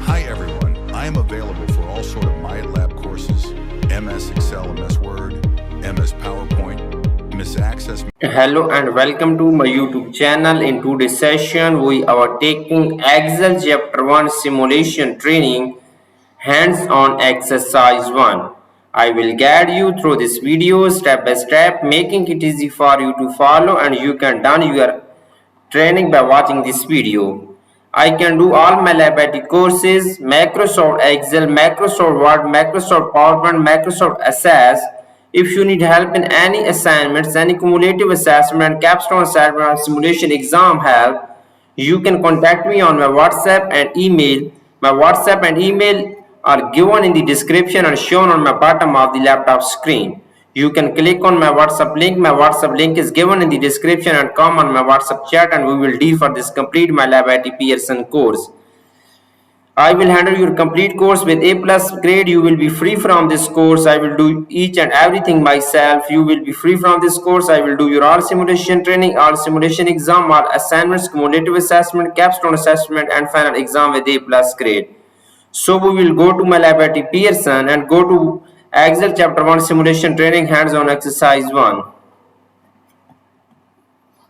Hi everyone, I am available for all sort of MyLab courses, MS Excel, MS Word, MS PowerPoint, MS Access. Hello and welcome to my YouTube channel. In today's session, we are taking Excel Chapter 1 Simulation Training Hands-on Exercise 1. I will guide you through this video step by step, making it easy for you to follow, and you can done your training by watching this video. I can do all my laboratory courses, Microsoft Excel, Microsoft Word, Microsoft PowerPoint, Microsoft Access. If you need help in any assignments, any cumulative assessment, capstone assignment, simulation exam help, you can contact me on my WhatsApp and email. My WhatsApp and email are given in the description and shown on my bottom of the laptop screen. You can click on my WhatsApp link. My WhatsApp link is given in the description and come on my WhatsApp chat and we will deal for this complete my Lab IT Pearson course. I will handle your complete course with A plus grade. You will be free from this course. I will do each and everything myself. You will be free from this course. I will do your all simulation training, all simulation exam, all assignments, cumulative assessment, capstone assessment, and final exam with A plus grade. So we will go to my laboratory Pearson and go to Excel chapter 1 simulation training hands-on exercise 1.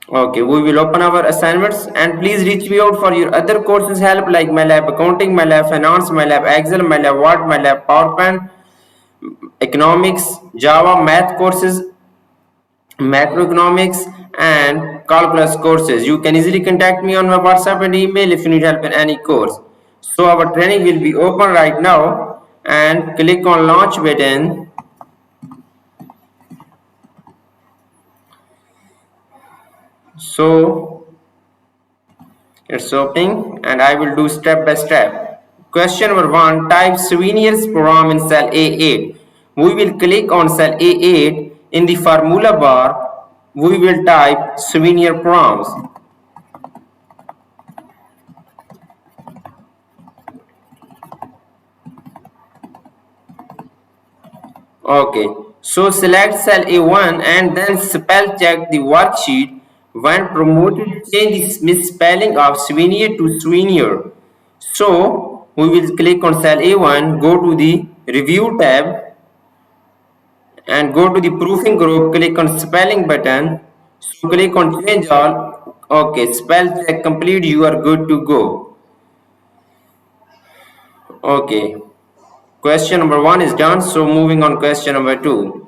Okay, we will open our assignments and please reach me out for your other courses help like MyLab Accounting, MyLab Finance, MyLab Excel, MyLab Word, MyLab PowerPoint, Economics, Java, Math courses, Macroeconomics and Calculus courses. You can easily contact me on my WhatsApp and email if you need help in any course. So our training will be open right now and click on launch button. So it's opening and I will do step by step. Question number 1, type souvenirs program in cell A8. We will click on cell A8. In the formula bar, we will type souvenir programs. Okay, so select cell A1 and then spell check the worksheet. When promoted, change the misspelling of souvenir to souvenir. So we will click on cell A1, go to the review tab and go to the proofing group, click on spelling button. So click on change all. Okay, spell check complete, you are good to go. Okay, question number 1 is done. So moving on question number 2.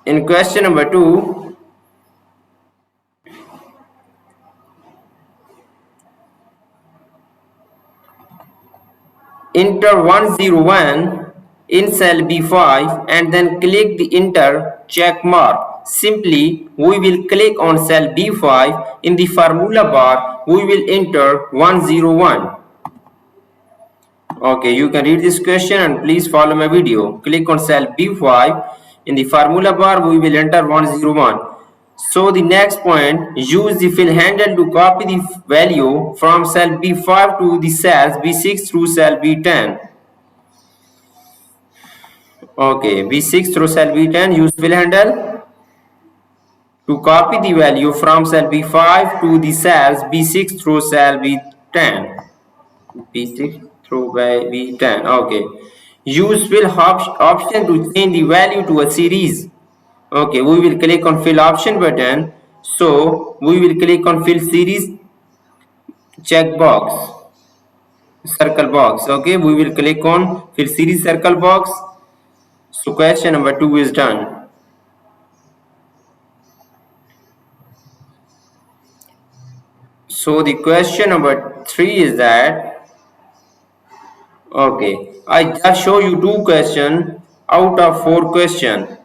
In question number 2, enter 101 in cell B5 and then click the enter check mark. Simply we will click on cell B5. In the formula bar we will enter 101. Okay, you can read this question and please follow my video. Click on cell B5. In the formula bar we will enter 101. So the next point, use the fill handle to copy the value from cell B5 to the cells B6 through cell B10. Okay, B6 through cell B10, use fill handle to copy the value from cell B5 to the cells B6 through cell B10. B6 through B10. Okay, use fill option to change the value to a series. Okay, we will click on fill option button. So we will click on fill series check box, circle box. Okay, we will click on fill series circle box. So question number 2 is done. So the question number 3 is that, okay, I just show you 2 questions out of 4 questions.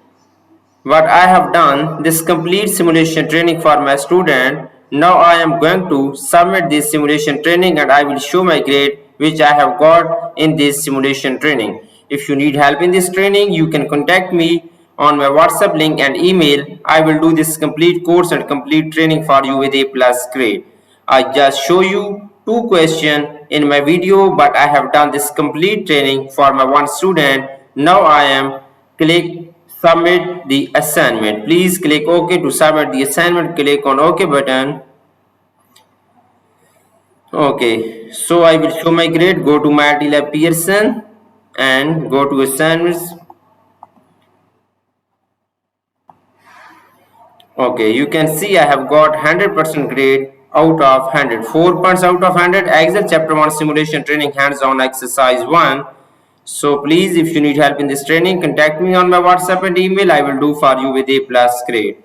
What I have done this complete simulation training for my student. Now I am going to submit this simulation training and I will show my grade which I have got in this simulation training. If you need help in this training, you can contact me on my WhatsApp link and email. I will do this complete course and complete training for you with A plus grade. I just show you 2 questions in my video, but I have done this complete training for my one student. Now I am click submit the assignment. Please click OK to submit the assignment. Click on OK button. Okay, so I will show my grade. Go to my lab Pearson and go to assignments. Okay, you can see I have got 100% grade out of 100. 4 points out of 100. Excel chapter 1 simulation training hands-on exercise 1. So please, if you need help in this training, contact me on my WhatsApp and email. I will do for you with a plus grade.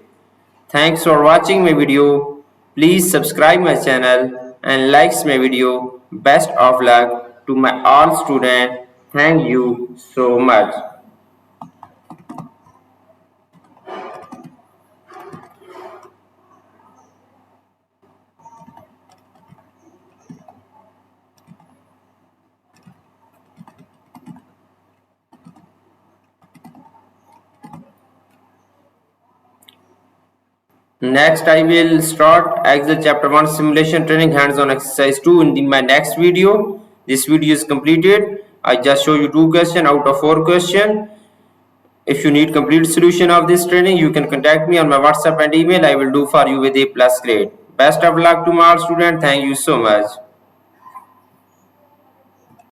Thanks for watching my video. Please subscribe my channel and likes my video. Best of luck to my all students. Thank you so much. Next, I will start Excel chapter 1 simulation training hands-on exercise 2 in my next video. This video is completed. I just show you 2 questions out of 4 questions. If you need complete solution of this training, you can contact me on my WhatsApp and email. I will do for you with a plus grade. Best of luck to my all students. Thank you so much.